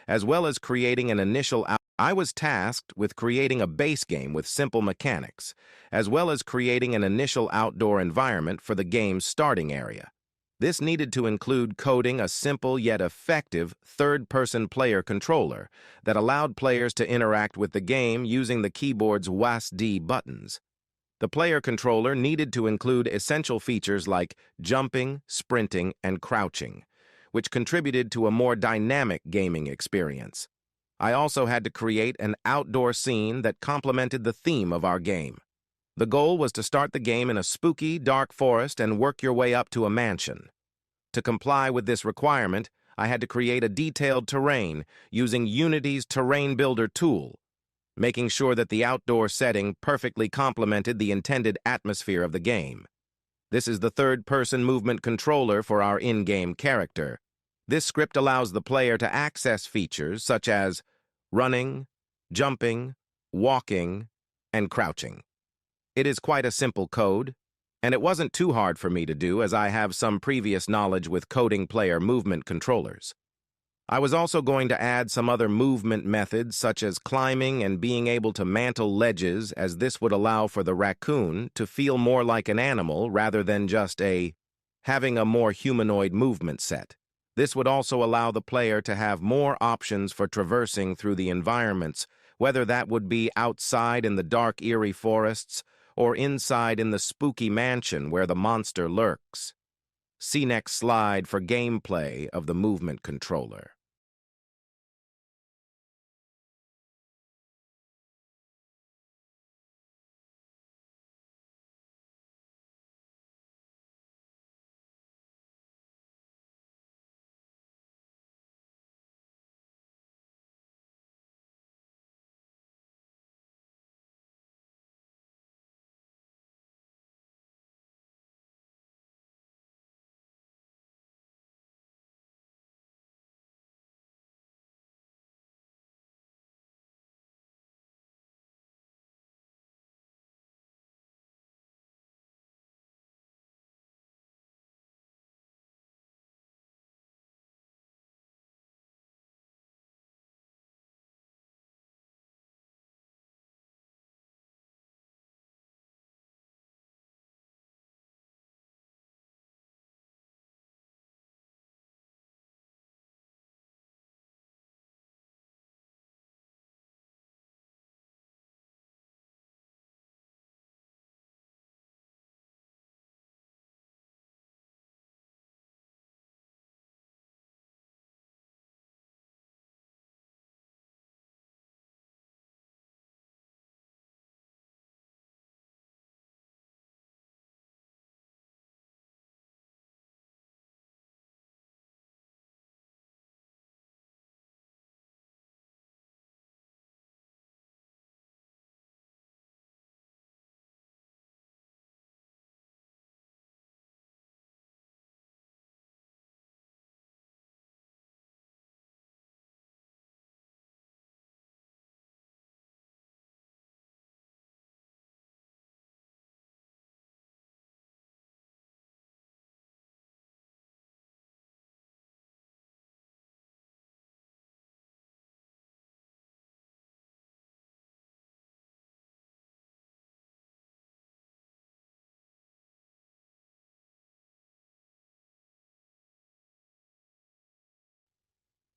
as well as creating an initial I was tasked with creating a base game with simple mechanics, as well as creating an initial outdoor environment for the game's starting area. This needed to include coding a simple yet effective third-person player controller that allowed players to interact with the game using the keyboard's WASD buttons. The player controller needed to include essential features like jumping, sprinting, and crouching, which contributed to a more dynamic gaming experience. I also had to create an outdoor scene that complemented the theme of our game. The goal was to start the game in a spooky, dark forest and work your way up to a mansion. To comply with this requirement, I had to create a detailed terrain using Unity's Terrain Builder tool, making sure that the outdoor setting perfectly complemented the intended atmosphere of the game. This is the third-person movement controller for our in-game character. This script allows the player to access features such as running, jumping, walking, and crouching. It is quite a simple code, and it wasn't too hard for me to do as I have some previous knowledge with coding player movement controllers. I was also going to add some other movement methods such as climbing and being able to mantle ledges, as this would allow for the raccoon to feel more like an animal rather than just having a more humanoid movement set. This would also allow the player to have more options for traversing through the environments, whether that would be outside in the dark, eerie forests or inside in the spooky mansion where the monster lurks. See next slide for gameplay of the movement controller.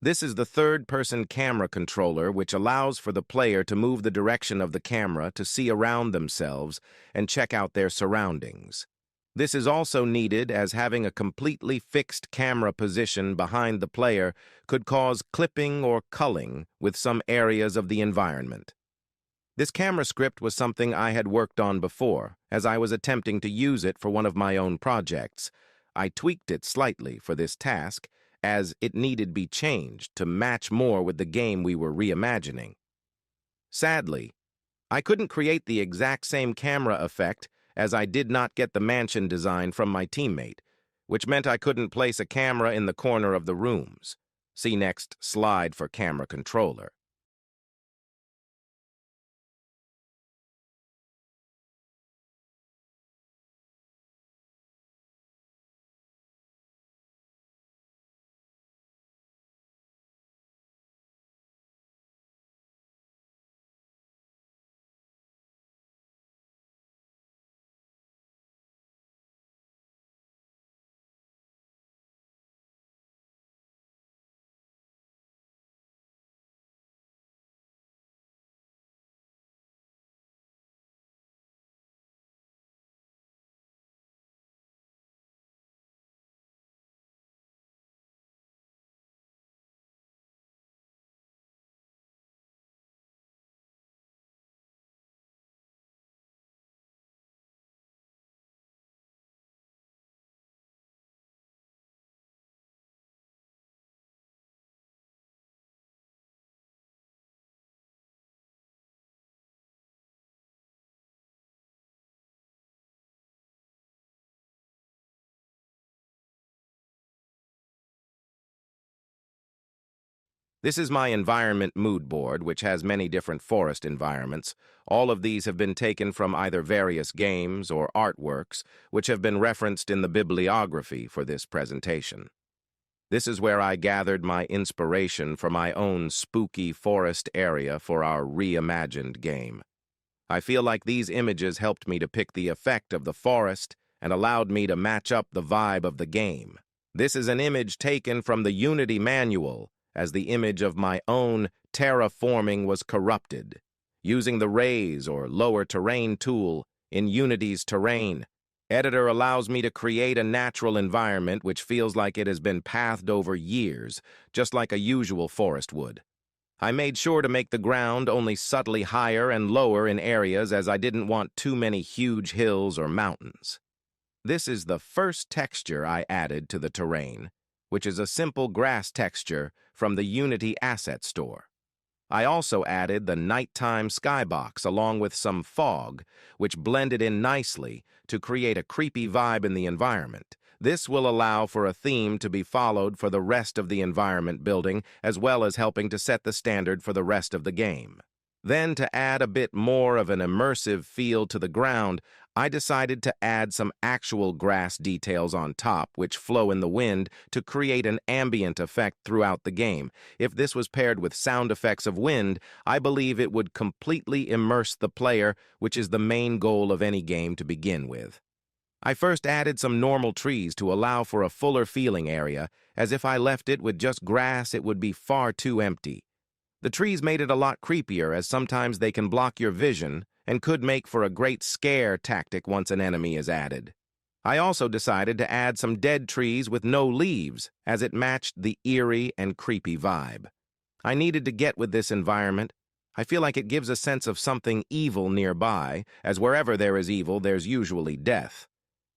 This is the third-person camera controller, which allows for the player to move the direction of the camera to see around themselves and check out their surroundings. This is also needed as having a completely fixed camera position behind the player could cause clipping or culling with some areas of the environment. This camera script was something I had worked on before, as I was attempting to use it for one of my own projects. I tweaked it slightly for this task, as it needed be changed to match more with the game we were reimagining. Sadly, I couldn't create the exact same camera effect as I did not get the mansion design from my teammate, which meant I couldn't place a camera in the corner of the rooms. See next slide for camera controller. This is my environment mood board, which has many different forest environments. All of these have been taken from either various games or artworks, which have been referenced in the bibliography for this presentation. This is where I gathered my inspiration for my own spooky forest area for our reimagined game. I feel like these images helped me to pick the effect of the forest and allowed me to match up the vibe of the game. This is an image taken from the Unity manual, as the image of my own terraforming was corrupted. Using the Raise or Lower Terrain tool in Unity's Terrain, Editor allows me to create a natural environment which feels like it has been pathed over years, just like a usual forest would. I made sure to make the ground only subtly higher and lower in areas as I didn't want too many huge hills or mountains. This is the first texture I added to the terrain, which is a simple grass texture from the Unity Asset Store. I also added the nighttime skybox along with some fog, which blended in nicely to create a creepy vibe in the environment. This will allow for a theme to be followed for the rest of the environment building, as well as helping to set the standard for the rest of the game. Then, to add a bit more of an immersive feel to the ground, I decided to add some actual grass details on top, which flow in the wind to create an ambient effect throughout the game. If this was paired with sound effects of wind, I believe it would completely immerse the player, which is the main goal of any game to begin with. I first added some normal trees to allow for a fuller feeling area, as if I left it with just grass it would be far too empty. The trees made it a lot creepier, as sometimes they can block your vision and could make for a great scare tactic once an enemy is added. I also decided to add some dead trees with no leaves, as it matched the eerie and creepy vibe. I needed to get with this environment. I feel like it gives a sense of something evil nearby, as wherever there is evil, there's usually death.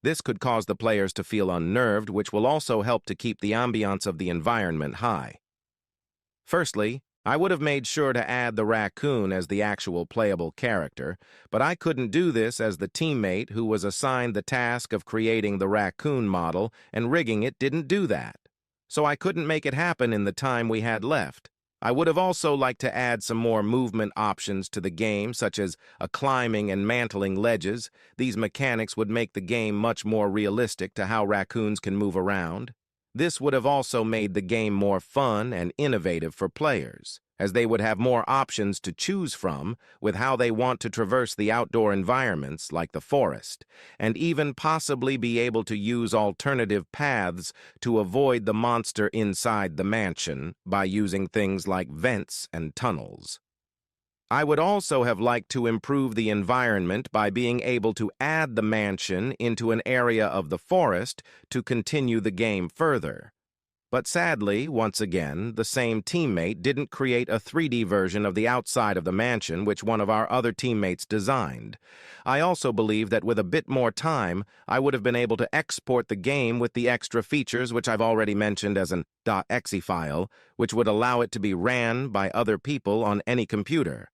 This could cause the players to feel unnerved, which will also help to keep the ambiance of the environment high. Firstly, I would have made sure to add the raccoon as the actual playable character, but I couldn't do this as the teammate who was assigned the task of creating the raccoon model and rigging it didn't do that. So I couldn't make it happen in the time we had left. I would have also liked to add some more movement options to the game, such as climbing and mantling ledges. These mechanics would make the game much more realistic to how raccoons can move around. This would have also made the game more fun and innovative for players, as they would have more options to choose from with how they want to traverse the outdoor environments like the forest, and even possibly be able to use alternative paths to avoid the monster inside the mansion by using things like vents and tunnels. I would also have liked to improve the environment by being able to add the mansion into an area of the forest to continue the game further. But sadly, once again, the same teammate didn't create a 3D version of the outside of the mansion which one of our other teammates designed. I also believe that with a bit more time, I would have been able to export the game with the extra features which I've already mentioned as an .exe file, which would allow it to be ran by other people on any computer.